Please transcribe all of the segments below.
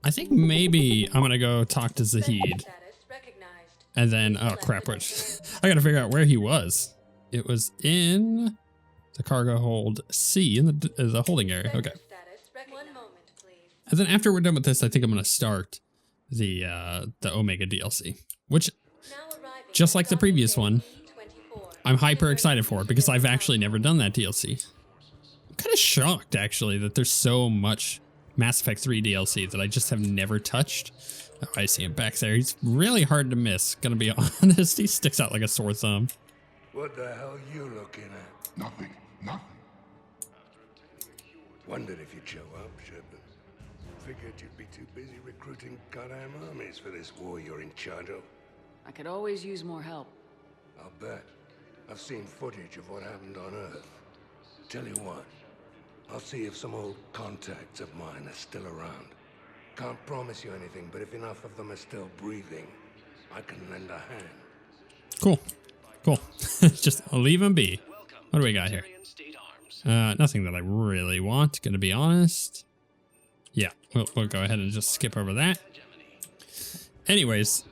I think maybe I'm gonna go talk to Zahid. And then, oh crap, which I gotta figure out where he was. It was in the cargo hold C, in the holding area. Okay. And then after we're done with this, I think I'm gonna start the Omega DLC, which, just like the previous one, I'm hyper excited for because I've actually never done that DLC. I'm kind of shocked actually that there's so much Mass Effect 3 DLC that I just have never touched. Oh, I see him back there. He's really hard to miss, gonna be honest. He sticks out like a sore thumb. What the hell are you looking at? Nothing. Wondered if you'd show up, Shepard. Figured you'd be too busy recruiting goddamn armies for this war you're in charge of. I could always use more help. I'll bet. I've seen footage of what happened on Earth. Tell you what, I'll see if some old contacts of mine are still around. Can't promise you anything, but if enough of them are still breathing, I can lend a hand. Cool. Just I'll leave him be. What do we got here? Nothing that I really want, gonna be honest. Yeah, we'll go ahead and just skip over that. Anyways,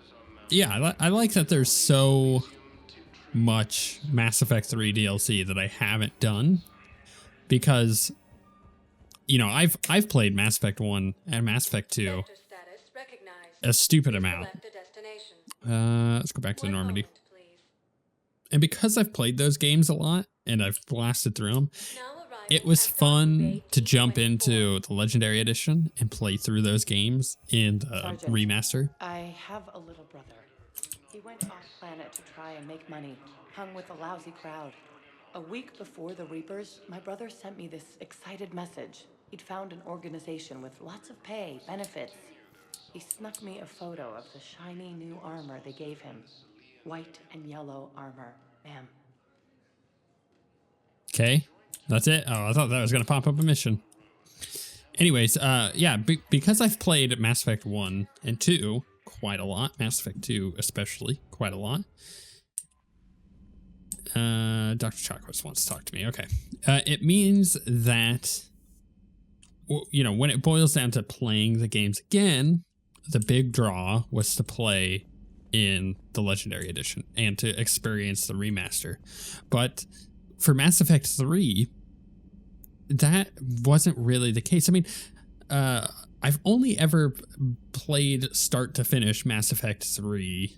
yeah, I like that there's so much Mass Effect 3 DLC that I haven't done, because, you know, I've played Mass Effect 1 and Mass Effect 2 a stupid amount. Let's go back to Normandy. And because I've played those games a lot and I've blasted through them, it was fun to jump into the Legendary Edition and play through those games in the remaster. I have a little brother. He went off planet to try and make money, hung with a lousy crowd. A week before the Reapers, my brother sent me this excited message. He'd found an organization with lots of pay, benefits. He snuck me a photo of the shiny new armor they gave him. White and yellow armor, ma'am. Okay, that's it. Oh, I thought that was going to pop up a mission. Anyways, yeah, because I've played Mass Effect 1 and 2 quite a lot, Mass Effect 2 especially quite a lot. Dr. Chakwas wants to talk to me. Okay. It means that, you know, when it boils down to playing the games again, the big draw was to play in the Legendary Edition and to experience the remaster. But for Mass Effect 3, that wasn't really the case. I mean, I've only ever played start to finish Mass Effect 3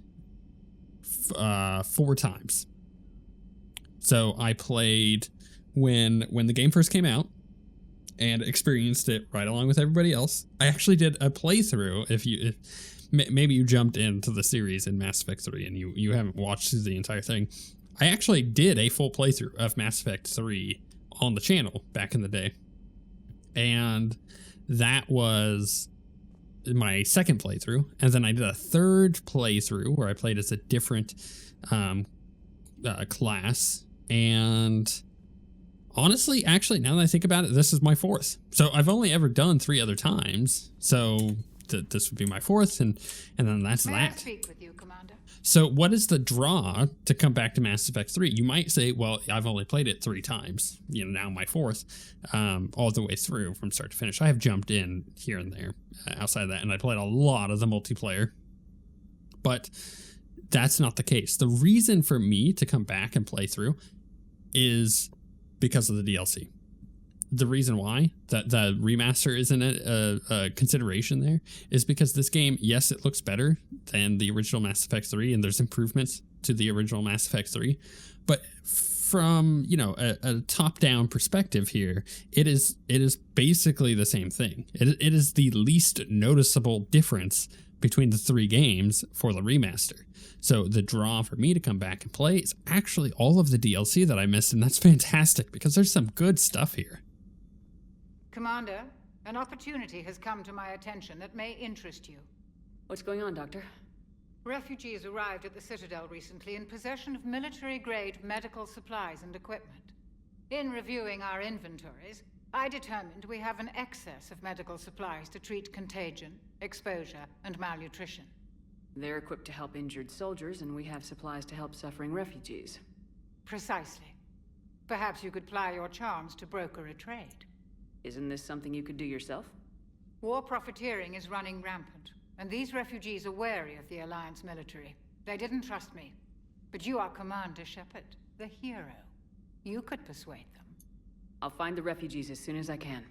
4 times. So I played when the game first came out and experienced it right along with everybody else. I actually did a playthrough. If maybe you jumped into the series in Mass Effect 3 and you haven't watched the entire thing, I actually did a full playthrough of Mass Effect 3 on the channel back in the day. And that was my second playthrough. And then I did a third playthrough where I played as a different class. And honestly, actually, now that I think about it, this is my fourth. So I've only ever done 3 other times. So this would be my fourth, and then that's May I that. speak with you, Commander? So what is the draw to come back to Mass Effect 3? You might say, well, I've only played it 3 times. You know, now my fourth, all the way through from start to finish. I have jumped in here and there outside of that, and I played a lot of the multiplayer. But that's not the case. The reason for me to come back and play through is because of the DLC. The reason why that the remaster isn't a consideration there is because this game, yes, it looks better than the original Mass Effect 3, and there's improvements to the original Mass Effect 3, but from, you know, a top-down perspective here, it is basically the same thing. It is the least noticeable difference between the 3 games for the remaster. So the draw for me to come back and play is actually all of the DLC that I missed, and that's fantastic because there's some good stuff here. Commander, an opportunity has come to my attention that may interest you. What's going on, Doctor? Refugees arrived at the Citadel recently in possession of military-grade medical supplies and equipment. In reviewing our inventories, I determined we have an excess of medical supplies to treat contagion, exposure, and malnutrition. They're equipped to help injured soldiers, and we have supplies to help suffering refugees. Precisely. Perhaps you could ply your charms to broker a trade. Isn't this something you could do yourself? War profiteering is running rampant, and these refugees are wary of the Alliance military. They didn't trust me. But you are Commander Shepard, the hero. You could persuade them. I'll find the refugees as soon as I can.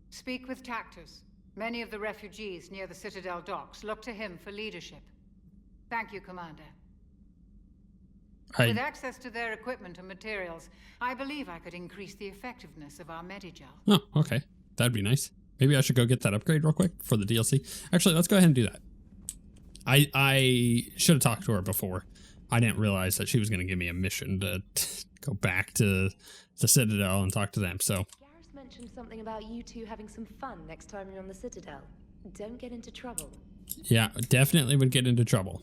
Speak with Tactus. Many of the refugees near the Citadel docks look to him for leadership. Thank you, Commander. With access to their equipment and materials, I believe I could increase the effectiveness of our Medigel. Oh, okay. That'd be nice. Maybe I should go get that upgrade real quick for the DLC. Actually, let's go ahead and do that. I should have talked to her before. I didn't realize that she was going to give me a mission to go back to the Citadel and talk to them, so. Garrus mentioned something about you two having some fun next time you're on the Citadel. Don't get into trouble. Yeah, definitely would get into trouble.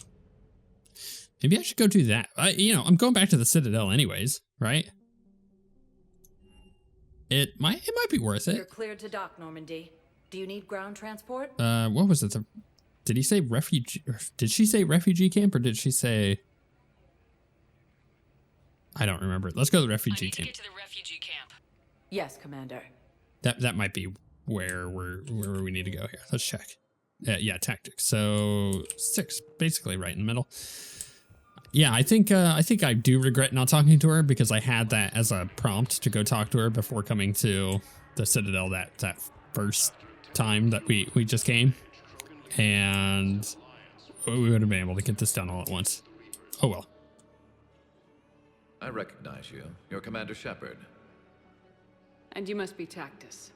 Maybe I should go do that. I'm going back to the Citadel anyways, right? It might be worth You're it. cleared to dock, Normandy. Do you need ground transport? What was it? Did he say refugee? Did she say refugee camp or did she say? I don't remember. Let's go to the refugee camp. Get to the refugee camp. Yes, Commander. That might be where we need to go here. Let's check. Yeah, tactics. So 6, basically right in the middle. Yeah, I think I do regret not talking to her because I had that as a prompt to go talk to her before coming to the Citadel that first time that we just came, and we would have been able to get this done all at once. Oh well. I recognize you. You're Commander Shepard. And you must be Tactus.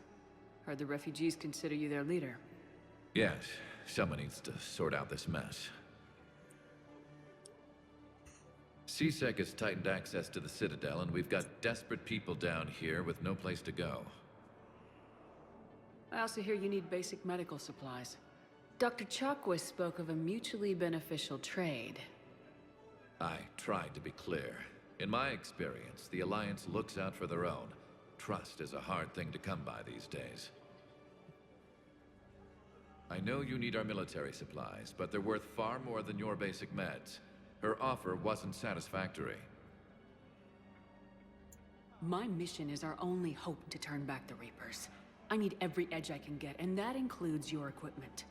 Heard the refugees consider you their leader. Yes, someone needs to sort out this mess. CSEC has tightened access to the Citadel, and we've got desperate people down here with no place to go. I also hear you need basic medical supplies. Dr. Chakwas spoke of a mutually beneficial trade. I tried to be clear. In my experience, the Alliance looks out for their own. Trust is a hard thing to come by these days. I know you need our military supplies, but they're worth far more than your basic meds. Her offer wasn't satisfactory. My mission is our only hope to turn back the Reapers. I need every edge I can get, and that includes your equipment.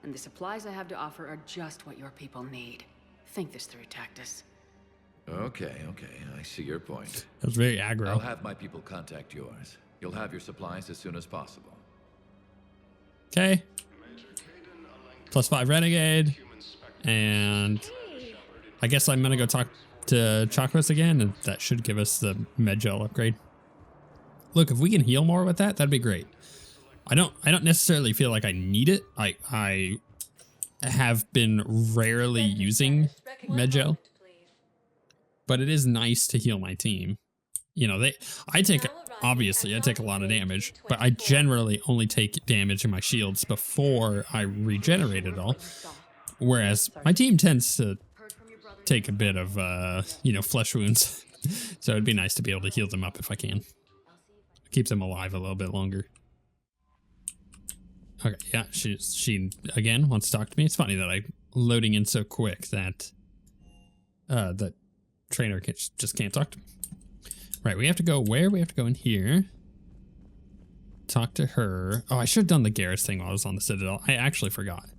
And the supplies I have to offer are just what your people need. Think this through, Tactus. Okay, I see your point. That was very aggro. I'll have my people contact yours. You'll have your supplies as soon as possible. Okay. +5 renegade, and I guess I'm gonna go talk to Chakwas again, and that should give us the Medgel upgrade. Look, if we can heal more with that, that'd be great. I don't necessarily feel like I need it. I have been rarely using Medgel, but it is nice to heal my team. You know, obviously I take a lot of damage, but I generally only take damage in my shields before I regenerate it all. Whereas my team tends to take a bit of, flesh wounds. So it'd be nice to be able to heal them up if I can. Keep them alive a little bit longer. Okay, yeah, she again wants to talk to me. It's funny that I'm loading in so quick that the trainer just can't talk to me. Right, we have to go where? We have to go in here. Talk to her. Oh, I should have done the Garrus thing while I was on the Citadel. I actually forgot.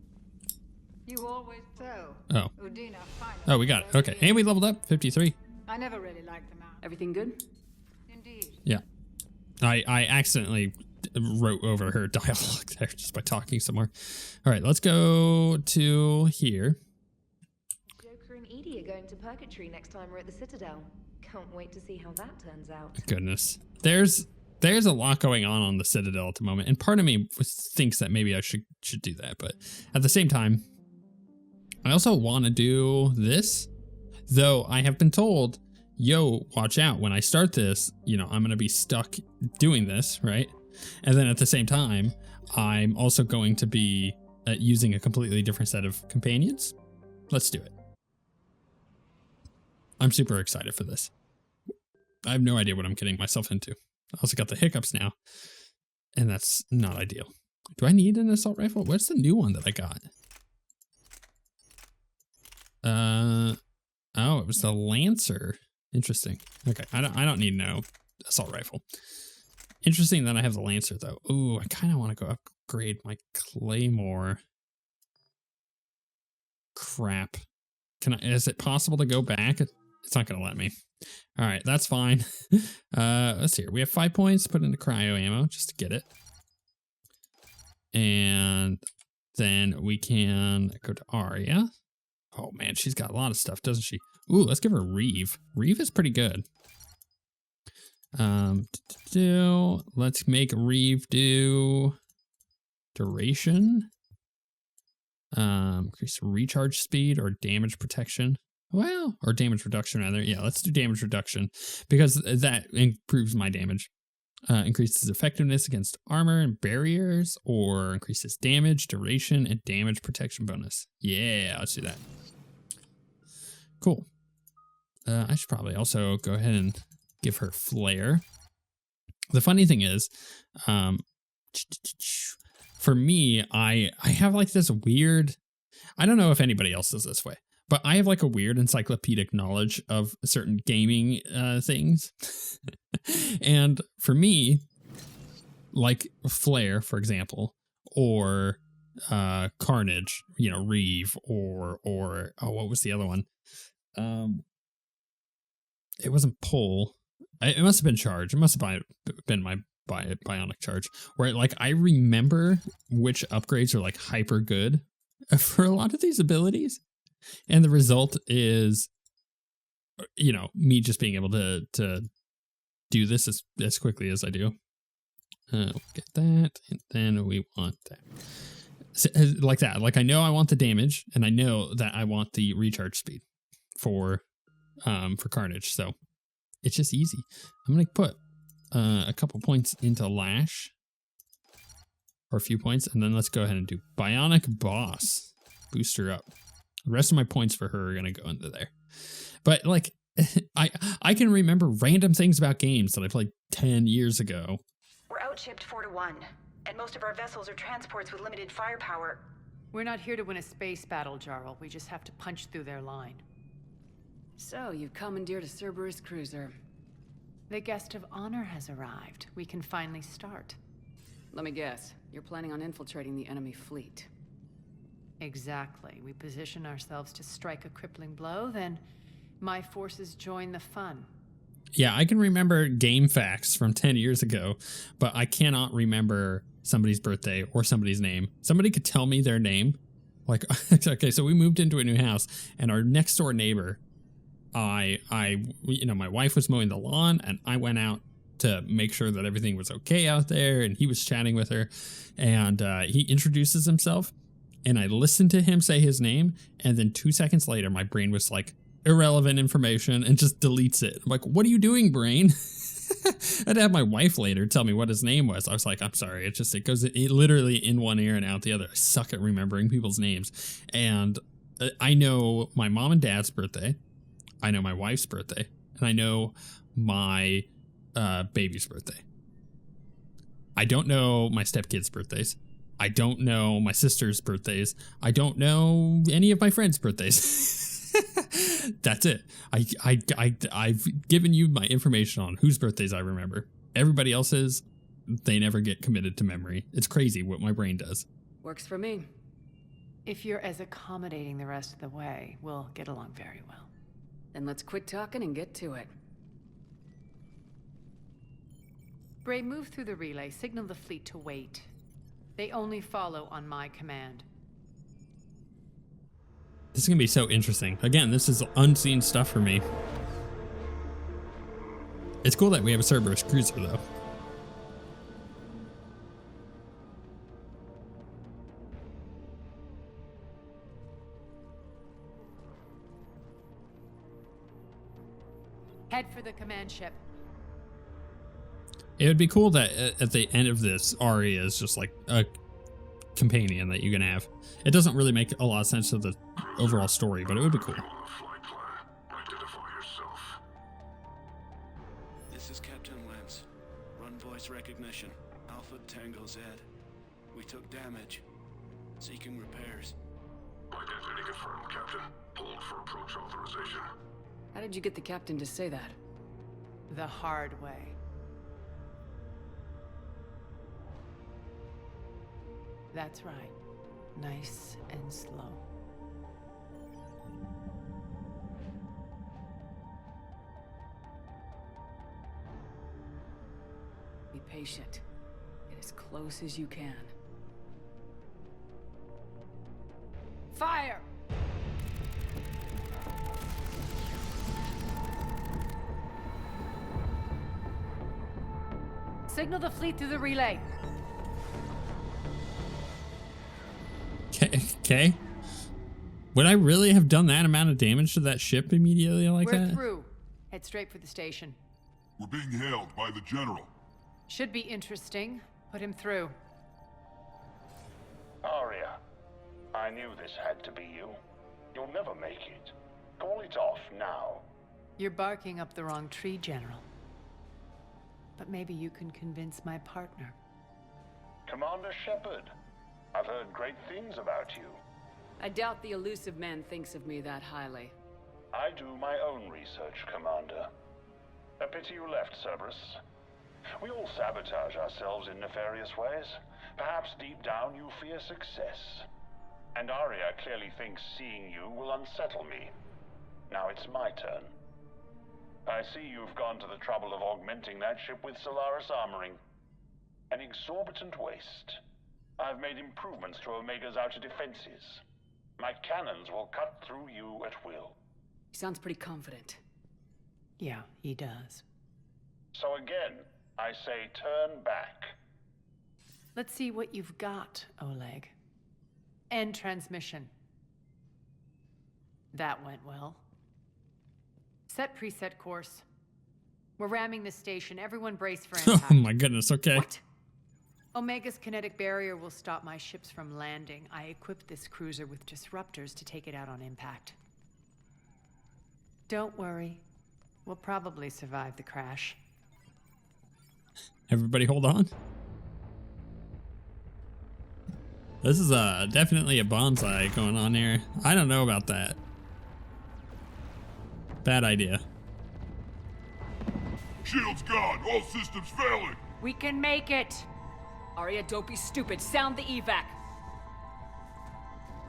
You always so. Oh. Udina, finally. Oh, we got it. Okay, and we leveled up 53. I never really liked them out. Everything good? Indeed. Yeah. I accidentally wrote over her dialogue there just by talking some more. All right, let's go to here. Joker and Edie are going to Purgatory next time we're at the Citadel. Can't wait to see how that turns out. Goodness. There's a lot going on the Citadel at the moment, and part of me thinks that maybe I should do that, but at the same time, I also want to do this, though I have been told, yo, watch out, when I start this, I'm going to be stuck doing this, right? And then at the same time, I'm also going to be using a completely different set of companions. Let's do it. I'm super excited for this. I have no idea what I'm getting myself into. I also got the hiccups now, and that's not ideal. Do I need an assault rifle? What's the new one that I got? Oh, it was the Lancer. Interesting. Okay, I don't need no assault rifle. Interesting that I have the Lancer, though. Ooh, I kind of want to go upgrade my Claymore. Crap. Is it possible to go back? It's not going to let me. All right, that's fine. Let's see here. We have 5 points. Put into cryo ammo just to get it. And then we can go to Aria. Oh, man, she's got a lot of stuff, doesn't she? Ooh, let's give her Reeve. Reeve is pretty good. Let's make Reeve do duration. Increase recharge speed or damage protection. Well, or damage reduction rather. Yeah, let's do damage reduction because that improves my damage. Increases effectiveness against armor and barriers, or increases damage, duration, and damage protection bonus. Yeah, let's do that. Cool. I should probably also go ahead and give her flare. The funny thing is, for me, I have like this weird, I don't know if anybody else is this way, but I have like a weird encyclopedic knowledge of certain gaming things. And for me, like Flare, for example, or Carnage, you know, Reeve, or what was the other one? It wasn't Pull. It must have been Charge. It must have been my Bionic Charge, where like I remember which upgrades are like hyper good for a lot of these abilities, and the result is, you know, me just being able to do this as quickly as I do. We'll get that, and then we want that. So, like that. Like I know I want the damage, and I know that I want the recharge speed for Carnage. So it's just easy. I'm gonna put a couple points into Lash, or a few points, and then let's go ahead and do Bionic Boss. Boost her up. The rest of my points for her are gonna go into there. But like, I can remember random things about games that I played 10 years ago. We're outshipped 4-1, and most of our vessels are transports with limited firepower. We're not here to win a space battle, Jarl. We just have to punch through their line. So, you've commandeered a Cerberus cruiser. The guest of honor has arrived. We can finally start. Let me guess. You're planning on infiltrating the enemy fleet. Exactly. We position ourselves to strike a crippling blow, then my forces join the fun. Yeah, I can remember game facts from 10 years ago, but I cannot remember somebody's birthday or somebody's name. Somebody could tell me their name. Like, okay, so we moved into a new house, and our next door neighbor, you know, my wife was mowing the lawn, and I went out to make sure that everything was okay out there, and he was chatting with her, and he introduces himself, and I listened to him say his name, and then 2 seconds later, my brain was like, irrelevant information, and just deletes it. I'm like, what are you doing, brain? I had to have my wife later tell me what his name was. I was like, I'm sorry. It goes literally in one ear and out the other. I suck at remembering people's names. And I know my mom and dad's birthday. I know my wife's birthday. And I know my baby's birthday. I don't know my stepkids' birthdays. I don't know my sister's birthdays. I don't know any of my friends' birthdays. That's it. I've given you my information on whose birthdays I remember. Everybody else's, they never get committed to memory. It's crazy what my brain does. Works for me. If you're as accommodating the rest of the way, we'll get along very well. Then let's quit talking and get to it. Bray, move through the relay. Signal the fleet to wait. They only follow on my command. This is going to be so interesting. Again, this is unseen stuff for me. It's cool that we have a Cerberus cruiser, though. Head for the command ship. It would be cool that at the end of this, Aria is just like a companion that you can have. It doesn't really make a lot of sense to the overall story, but it would be cool. This is Captain Lance. Run voice recognition. Alpha Tango Z. We took damage. Seeking repairs. Identity confirmed, Captain. Hold for approach authorization. How did you get the captain to say that? The hard way. That's right. Nice and slow. Be patient. Get as close as you can. Fire! Signal the fleet through the relay. Okay. Would I really have done that amount of damage to that ship immediately like We're that? through. Head straight for the station. We're being hailed by the General. Should be interesting. Put him through. Aria, I knew this had to be you. You'll never make it. Call it off now. You're barking up the wrong tree, General. But maybe you can convince my partner. Commander Shepard, I've heard great things about you. I doubt the elusive man thinks of me that highly. I do my own research, Commander. A pity you left, Cerberus. We all sabotage ourselves in nefarious ways. Perhaps deep down you fear success. And Aria clearly thinks seeing you will unsettle me. Now it's my turn. I see you've gone to the trouble of augmenting that ship with Solaris armoring. An exorbitant waste. I've made improvements to Omega's outer defenses. My cannons will cut through you at will. He sounds pretty confident. Yeah, he does. So again, I say turn back. Let's see what you've got, Oleg. End transmission. That went well. Set preset course. We're ramming the station. Everyone brace for impact. Oh my goodness, okay. What? Omega's kinetic barrier will stop my ships from landing. I equipped this cruiser with disruptors to take it out on impact. Don't worry. We'll probably survive the crash. Everybody hold on. This is definitely a bonsai going on here. I don't know about that. Bad idea. Shield's gone. All systems failing. We can make it. Aria, don't be stupid. Sound the evac.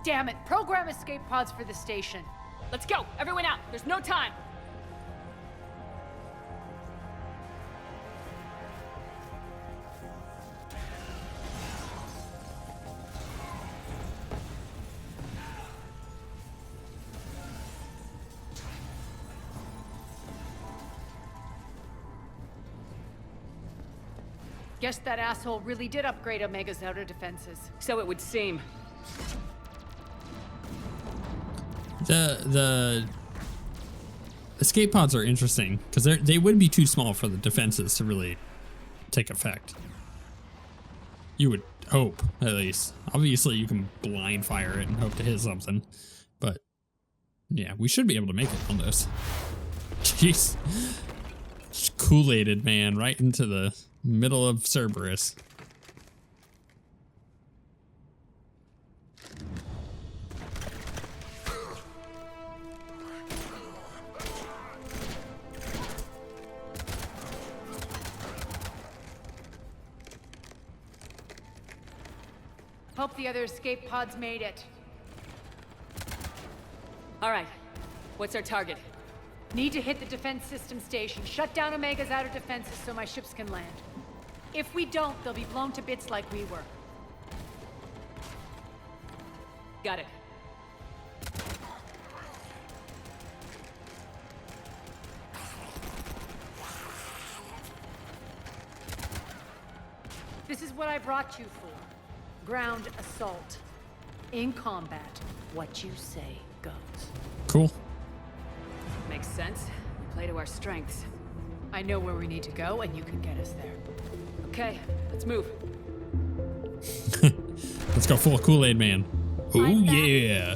Damn it. Program escape pods for the station. Let's go. Everyone out. There's no time. Guess that asshole really did upgrade Omega's outer defenses. So it would seem. The escape pods are interesting because they would be too small for the defenses to really take effect. You would hope, at least. Obviously, you can blind fire it and hope to hit something, but yeah, we should be able to make it on those. Jeez, just Kool-Aided man right into the middle of Cerberus. Hope the other escape pods made it. All right. What's our target? Need to hit the defense system station. Shut down Omega's outer defenses so my ships can land. If we don't, they'll be blown to bits like we were. Got it. This is what I brought you for. Ground assault. In combat, what you say goes. Cool. Makes sense. We play to our strengths. I know where we need to go, and you can get us there. Okay, let's move. Let's go full Kool-Aid man. Oh yeah.